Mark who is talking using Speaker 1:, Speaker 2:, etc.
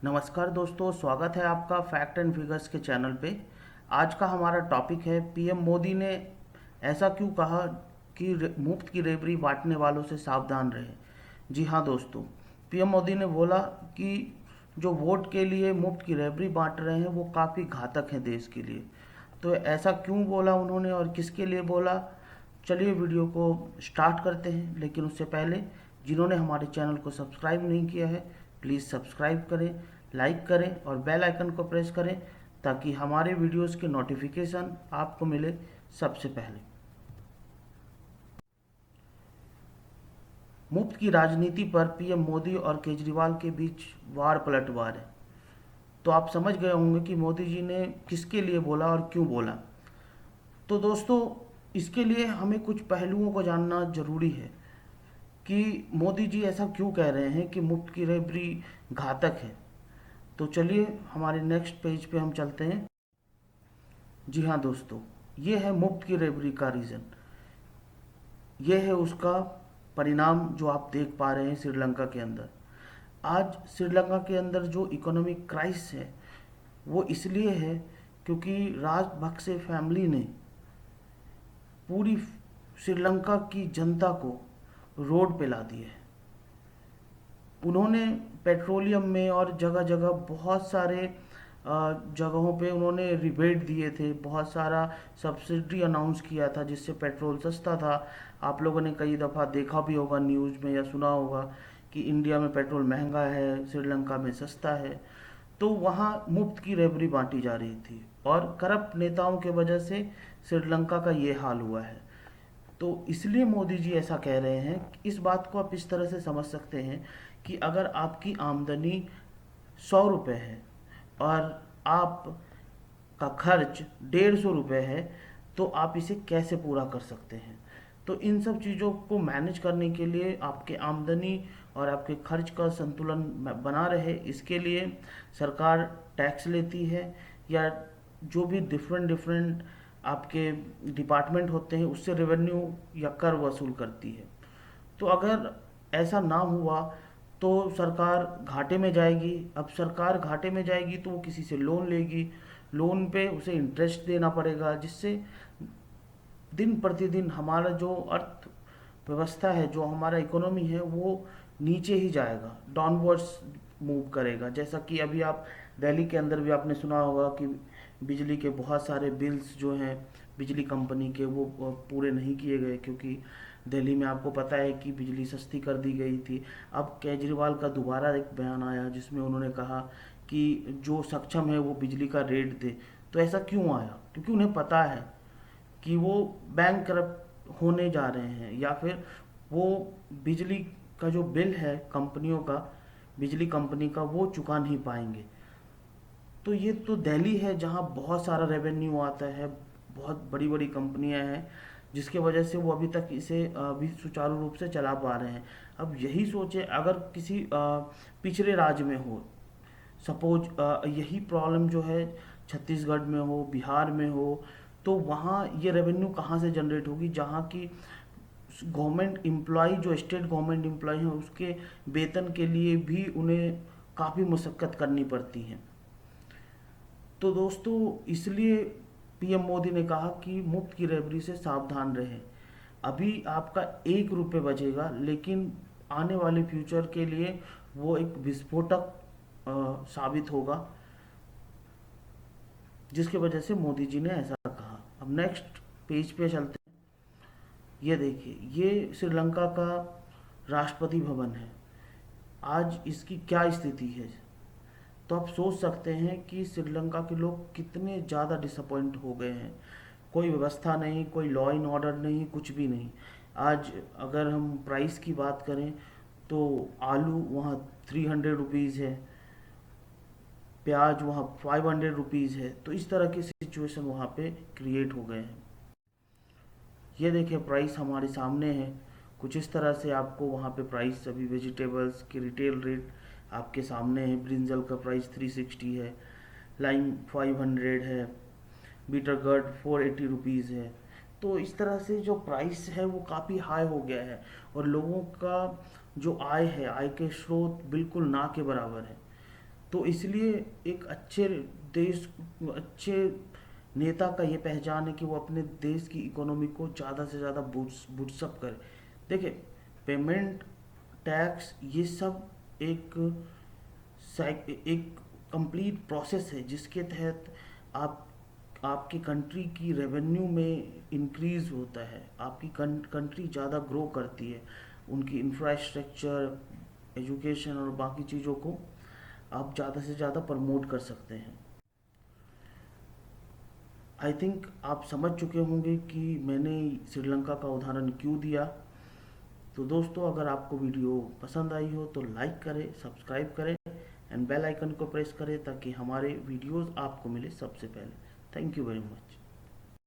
Speaker 1: नमस्कार दोस्तों, स्वागत है आपका फैक्ट एंड फिगर्स के चैनल पे। आज का हमारा टॉपिक है पीएम मोदी ने ऐसा क्यों कहा कि मुफ्त की रेवड़ी बांटने वालों से सावधान रहे। जी हाँ दोस्तों, पीएम मोदी ने बोला कि जो वोट के लिए मुफ्त की रेवड़ी बांट रहे हैं वो काफ़ी घातक है देश के लिए। तो ऐसा क्यों बोला उन्होंने और किसके लिए बोला, चलिए वीडियो को स्टार्ट करते हैं। लेकिन उससे पहले जिन्होंने हमारे चैनल को सब्सक्राइब नहीं किया है प्लीज़ सब्सक्राइब करें, लाइक करें और बेल आइकन को प्रेस करें ताकि हमारे वीडियोस के नोटिफिकेशन आपको मिले सबसे पहले। मुफ्त की राजनीति पर पीएम मोदी और केजरीवाल के बीच वार पलटवार है। तो आप समझ गए होंगे कि मोदी जी ने किसके लिए बोला और क्यों बोला। तो दोस्तों, इसके लिए हमें कुछ पहलुओं को जानना जरूरी है कि मोदी जी ऐसा क्यों कह रहे हैं कि मुफ्त की रेवड़ी घातक है। तो चलिए हमारे नेक्स्ट पेज पे हम चलते हैं। जी हाँ दोस्तों, ये है मुफ्त की रेवड़ी का रीज़न। ये है उसका परिणाम जो आप देख पा रहे हैं श्रीलंका के अंदर। आज श्रीलंका के अंदर जो इकोनॉमिक क्राइसिस है वो इसलिए है क्योंकि राजपक्षे फैमिली ने पूरी श्रीलंका की जनता को रोड पे ला दिया है। उन्होंने पेट्रोलियम में और जगह जगह बहुत सारे जगहों पे उन्होंने रिबेट दिए थे, बहुत सारा सब्सिडी अनाउंस किया था जिससे पेट्रोल सस्ता था। आप लोगों ने कई दफ़ा देखा भी होगा न्यूज़ में या सुना होगा कि इंडिया में पेट्रोल महंगा है, श्रीलंका में सस्ता है। तो वहाँ मुफ्त की रेवड़ी बांटी जा रही थी और करप्ट नेताओं के वजह से श्रीलंका का ये हाल हुआ है। तो इसलिए मोदी जी ऐसा कह रहे हैं। इस बात को आप इस तरह से समझ सकते हैं कि अगर आपकी आमदनी 100 रुपये है और आप का खर्च 150 रुपये है तो आप इसे कैसे पूरा कर सकते हैं। तो इन सब चीज़ों को मैनेज करने के लिए आपके आमदनी और आपके खर्च का संतुलन बना रहे, इसके लिए सरकार टैक्स लेती है या जो भी डिफरेंट डिफरेंट आपके डिपार्टमेंट होते हैं उससे रेवेन्यू या कर वसूल करती है। तो अगर ऐसा ना हुआ तो सरकार घाटे में जाएगी। अब सरकार घाटे में जाएगी तो वो किसी से लोन लेगी, लोन पे उसे इंटरेस्ट देना पड़ेगा, जिससे दिन प्रतिदिन हमारा जो अर्थ व्यवस्था है, जो हमारा इकोनॉमी है, वो नीचे ही जाएगा, डाउनवर्ड्स मूव करेगा। जैसा कि अभी आप दिल्ली के अंदर भी आपने सुना होगा कि बिजली के बहुत सारे बिल्स जो हैं बिजली कंपनी के वो पूरे नहीं किए गए क्योंकि दिल्ली में आपको पता है कि बिजली सस्ती कर दी गई थी। अब केजरीवाल का दोबारा एक बयान आया जिसमें उन्होंने कहा कि जो सक्षम है वो बिजली का रेट दे। तो ऐसा क्यों आया? क्योंकि उन्हें पता है कि वो बैंक करप्ट होने जा रहे हैं या फिर वो बिजली का जो बिल है कंपनियों का, बिजली कंपनी का, वो चुका नहीं पाएंगे। तो ये तो दिल्ली है जहाँ बहुत सारा रेवेन्यू आता है, बहुत बड़ी बड़ी कंपनियां हैं जिसके वजह से वो अभी तक इसे अभी सुचारू रूप से चला पा रहे हैं। अब यही सोचे अगर किसी पिछड़े राज्य में हो, सपोज यही प्रॉब्लम जो है छत्तीसगढ़ में हो, बिहार में हो, तो वहाँ ये रेवेन्यू कहाँ से जनरेट होगी जहाँ की गवर्नमेंट एम्प्लॉय, जो स्टेट गवर्नमेंट एम्प्लॉय हैं, उसके वेतन के लिए भी उन्हें काफ़ी मुशक्क़त करनी पड़ती है। तो दोस्तों, इसलिए पीएम मोदी ने कहा कि मुफ्त की रेवड़ी से सावधान रहें। अभी आपका 1 रुपये बचेगा लेकिन आने वाले फ्यूचर के लिए वो एक विस्फोटक साबित होगा, जिसकी वजह से मोदी जी ने ऐसा कहा। अब नेक्स्ट पेज पे चलते हैं। ये देखिए, ये श्रीलंका का राष्ट्रपति भवन है। आज इसकी क्या स्थिति है तो आप सोच सकते हैं कि श्रीलंका के लोग कितने ज़्यादा डिसअपॉइंट हो गए हैं। कोई व्यवस्था नहीं, कोई लॉ एंड ऑर्डर नहीं, कुछ भी नहीं। आज अगर हम प्राइस की बात करें तो आलू वहाँ 300 रुपीज़ है, प्याज वहाँ 500 रुपीज़ है। तो इस तरह की सिचुएशन वहाँ पे क्रिएट हो गए हैं। ये देखिए प्राइस हमारे सामने है, कुछ इस तरह से आपको वहाँ पे प्राइस, अभी वेजिटेबल्स की रिटेल रेट आपके सामने है। ब्रिंजल का प्राइस 360 है, लाइम 500 है, बीटर गर्ड 480 रुपीज़ है। तो इस तरह से जो प्राइस है वो काफ़ी हाई हो गया है और लोगों का जो आय है, आय के स्रोत बिल्कुल ना के बराबर है। तो इसलिए एक अच्छे देश, अच्छे नेता का ये पहचान है कि वो अपने देश की इकोनॉमी को ज़्यादा से ज़्यादा बूस्टअप करे। देखिए, पेमेंट, टैक्स, ये सब एक एक कंप्लीट प्रोसेस है जिसके तहत आप आपकी कंट्री की रेवेन्यू में इंक्रीज होता है, आपकी कंट्री ज़्यादा ग्रो करती है, उनकी इंफ्रास्ट्रक्चर, एजुकेशन और बाकी चीज़ों को आप ज़्यादा से ज़्यादा प्रमोट कर सकते हैं। आई थिंक आप समझ चुके होंगे कि मैंने श्रीलंका का उदाहरण क्यों दिया। तो दोस्तों, अगर आपको वीडियो पसंद आई हो तो लाइक करें, सब्सक्राइब करें एंड बेल आइकन को प्रेस करें ताकि हमारे वीडियोस आपको मिले सबसे पहले। Thank you very much.